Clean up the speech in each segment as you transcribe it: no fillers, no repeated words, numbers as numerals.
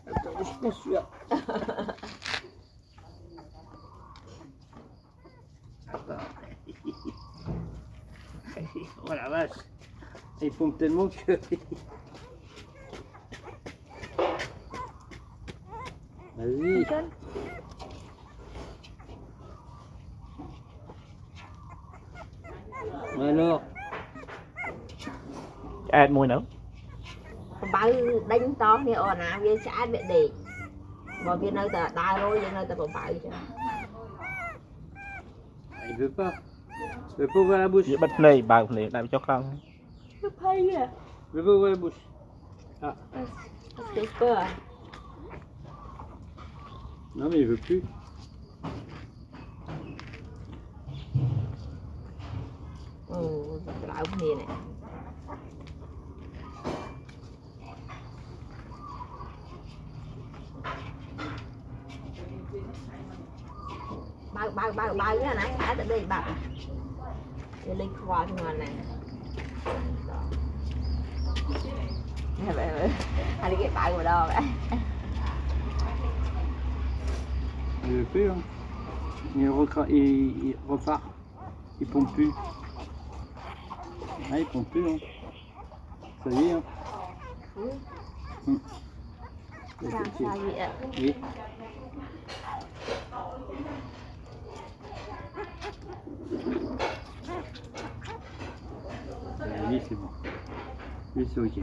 Attends, je pense celui-là. Attends. Oh la vache. Il pompe tellement que... Vas-y. Alors. Ai mùi nữa. Bao đánh to như ồn ào viên sẽ bị để bỏ viên nơi ta đai rồi viên nơi ta bỏ bao chứ. Il veut pas. Il veut pas ouvrir la bouche. Dễ bật này bà này làm cho không. Nó phây à. Il veut pas ouvrir la bouche. Ah. Cái cơ. Non mais il veut plus. Cái lão gì này. Bao cái này hả tại đây bạn để lên qua cho ngon này vậy hai đi cái bao của đâu vậy Il veut plus. Hein. Il repart. Il pompe plus. Ah, il pompe plus. Hein. Ça y est. Hein. sao vậy ạ? Oui. Lui, c'est bon. Lui, c'est ok.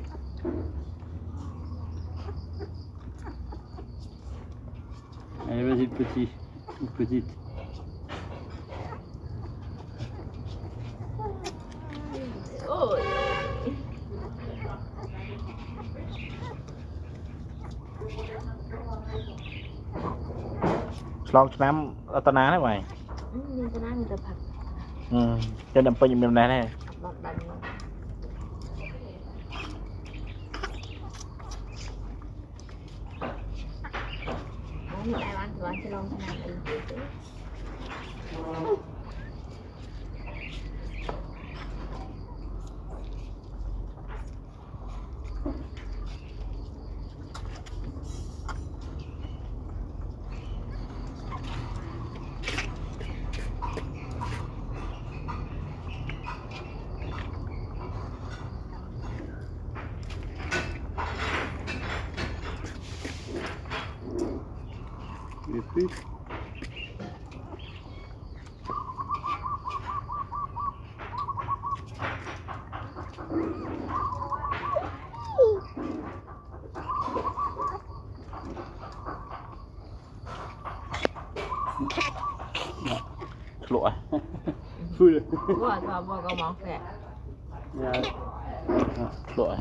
Allez, vas-y, le petit. Une petite. Ôi. Long năm ở Tân Á đấy mày. Nhưng cái này người ta thật. Cho đầm pin miền này này. Bọc đành. Muốn lại ăn thì ăn cho long thế nào đi. Il veut plus. Lụa. Full. Vừa có món kìa. Lụa.